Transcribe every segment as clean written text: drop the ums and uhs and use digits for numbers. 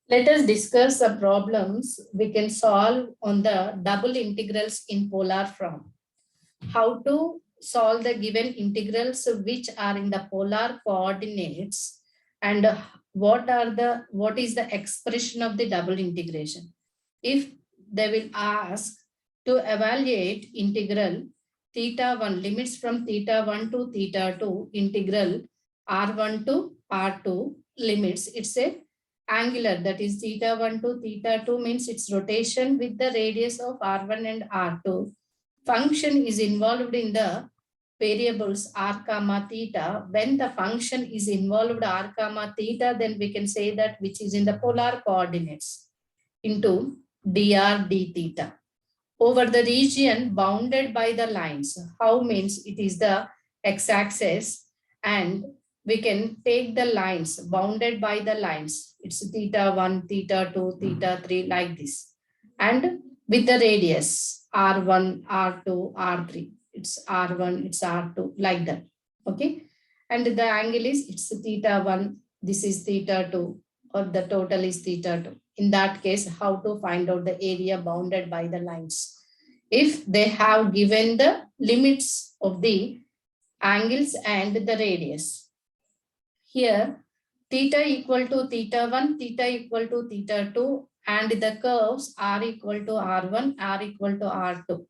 Let us discuss the problems we can solve on the double integrals in polar form. How to solve the given integrals which are in the polar coordinates, and what is the expression of the double integration. If they will ask to evaluate integral theta 1 limits from theta 1 to theta 2 integral r1 to r2 limits, it's a angular, that is theta 1 to theta 2 means its rotation with the radius of r1 and r2. Function is involved in the variables r comma theta. When the function is involved r comma theta, then we can say that which is in the polar coordinates into dr d theta over the region bounded by the lines. How means it is the x-axis, and we can take the lines bounded by the lines. It's theta 1, theta 2, theta 3 like this. And with the radius r1, r2, r3. It's r1, it's r2 like that. Okay. And the angle is it's theta 1, this is theta 2, or the total is theta 2. In that case, how to find out the area bounded by the lines? If they have given the limits of the angles and the radius. Here, theta equal to theta 1, theta equal to theta 2, and the curves r equal to r1, r equal to r2.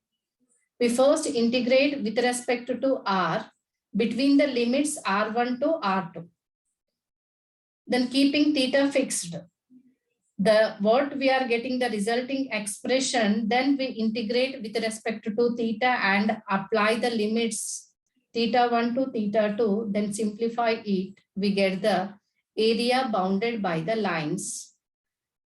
We first integrate with respect to r between the limits r1 to r2. Then keeping theta fixed, what we are getting the resulting expression, then we integrate with respect to theta and apply the limits theta 1 to theta 2, then simplify it, we get the area bounded by the lines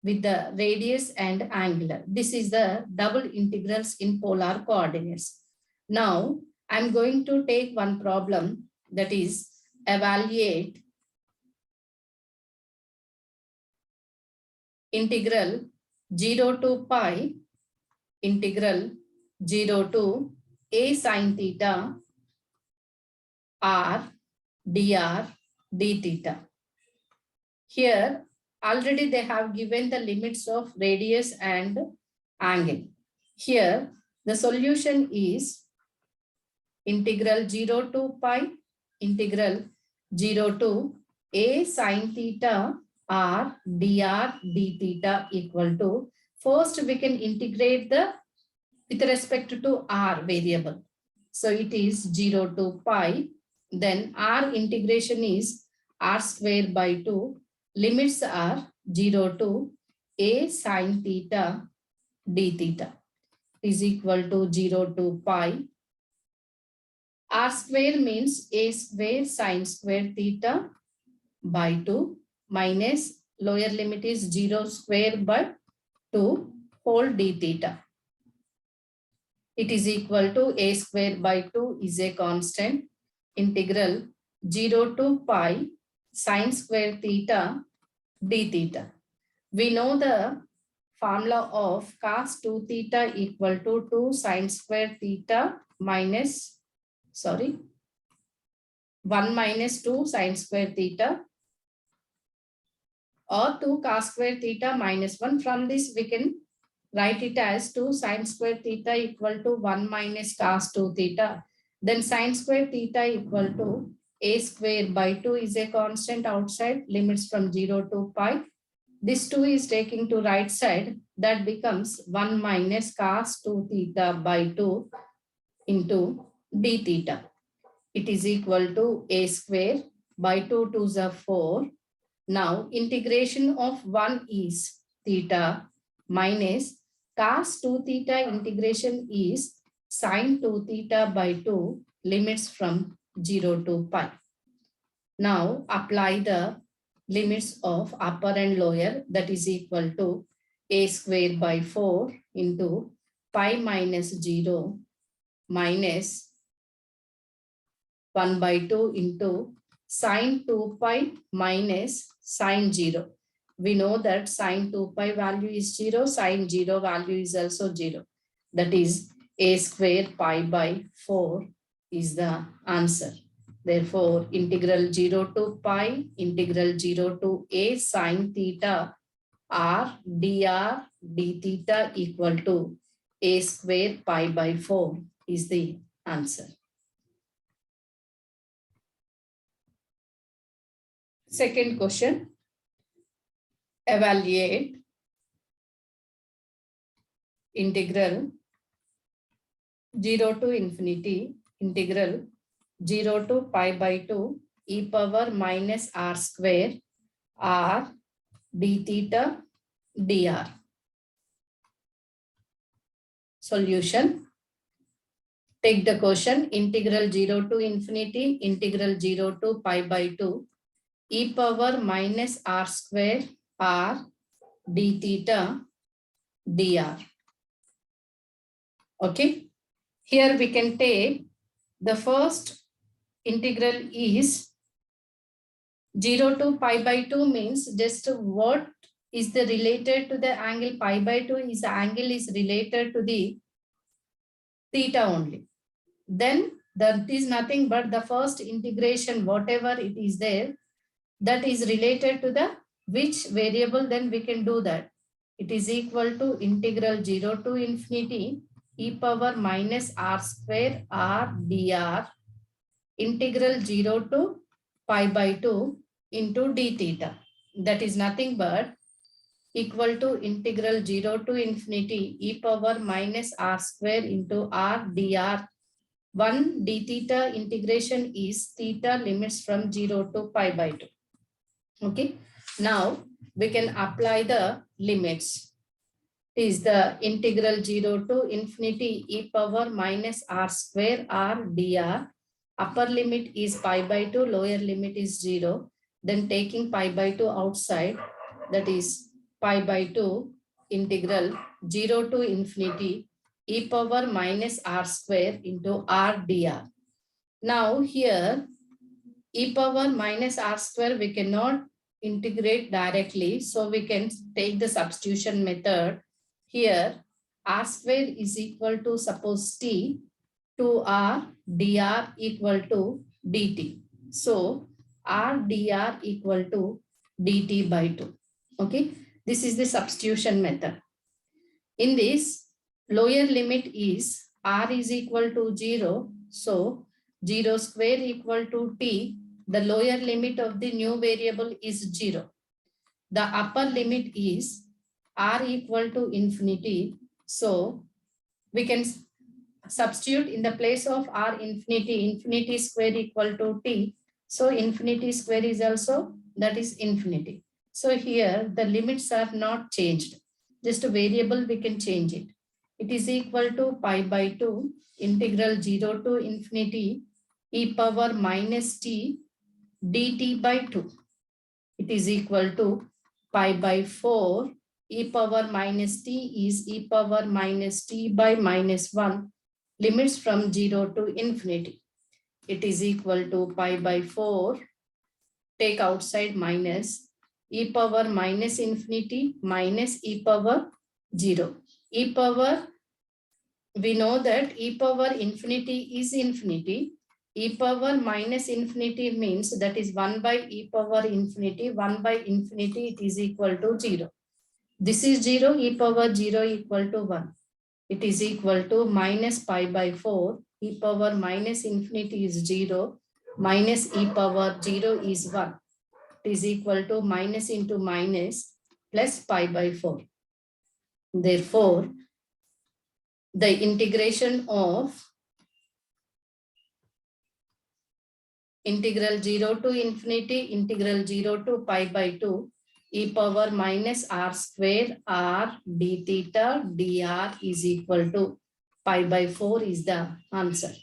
with the radius and angular. This is the double integrals in polar coordinates. Now, I'm going to take one problem, that is evaluate integral 0 to pi integral 0 to a sine theta r dr d theta. Here already they have given the limits of radius and angle. Here the solution is integral 0 to pi integral 0 to a sine theta r dr d theta equal to, first we can integrate the with respect to r variable. So it is 0 to pi, then r integration is r square by 2, limits are 0 to a sine theta d theta is equal to 0 to pi. R square means a square sine square theta by 2 minus lower limit is 0 square by 2 whole d theta. It is equal to a square by 2 is a constant, integral 0 to pi sine square theta d theta. We know the formula of cos 2 theta equal to 2 sine square theta minus, 1 minus 2 sine square theta, or 2 cos square theta minus 1. From this we can write it as 2 sine square theta equal to 1 minus cos 2 theta. Then sine square theta equal to a square by 2 is a constant outside, limits from 0 to pi. This 2 is taking to right side, that becomes 1 minus cos 2 theta by 2 into d theta. It is equal to a square by 2 to the 4. Now integration of 1 is theta minus cos 2 theta, integration is sine 2 theta by 2, limits from 0 to pi. Now apply the limits of upper and lower, that is equal to a square by 4 into pi minus 0 minus 1 by 2 into sine 2 pi minus sine 0. We know that sine 2 pi value is 0, sine 0 value is also 0. That is a square pi by 4 is the answer. Therefore, integral 0 to pi, integral 0 to a sine theta r dr d theta equal to a square pi by 4 is the answer. Second question, evaluate integral 0 to infinity integral 0 to pi by 2 e power minus r square r d theta dr. Solution. Take the question integral 0 to infinity integral 0 to pi by 2 e power minus r square r d theta dr. Okay. Here we can take the first integral is 0 to pi by 2 means just what is the related to the angle pi by 2 is the angle is related to the theta only. Then that is nothing but the first integration, whatever it is there, that is related to the which variable, then we can do that. It is equal to integral 0 to infinity e power minus r square r dr integral 0 to pi by 2 into d theta. That is nothing but equal to integral 0 to infinity e power minus r square into r dr. 1 d theta integration is theta limits from 0 to pi by 2. Okay. Now we can apply the limits. Is the integral 0 to infinity e power minus r square r dr. Upper limit is pi by 2, lower limit is 0. Then taking pi by 2 outside, that is pi by 2 integral 0 to infinity e power minus r square into r dr. Now here e power minus r square we cannot integrate directly, so we can take the substitution method. Here r square is equal to suppose t, 2r dr equal to dt. So r dr equal to dt by 2. Okay, this is the substitution method. In this, lower limit is r is equal to 0. So 0 square equal to t. The lower limit of the new variable is 0. The upper limit is r equal to infinity. So we can substitute in the place of r infinity, infinity square equal to t. So infinity square is also, that is infinity. So here the limits are not changed. Just a variable we can change it. It is equal to pi by 2 integral 0 to infinity e power minus t dt by 2. It is equal to pi by 4 e power minus t is e power minus t by minus 1, limits from 0 to infinity. It is equal to pi by 4, take outside minus, e power minus infinity minus e power 0. E power, we know that e power infinity is infinity. E power minus infinity means that is 1 by e power infinity. 1 by infinity, it is equal to 0. This is 0, e power 0 equal to 1. It is equal to minus pi by 4. E power minus infinity is 0. Minus e power 0 is 1. It is equal to minus into minus plus pi by 4. Therefore, the integration of integral 0 to infinity, integral 0 to pi by 2, e power minus r square r d theta dr is equal to pi by 4 is the answer.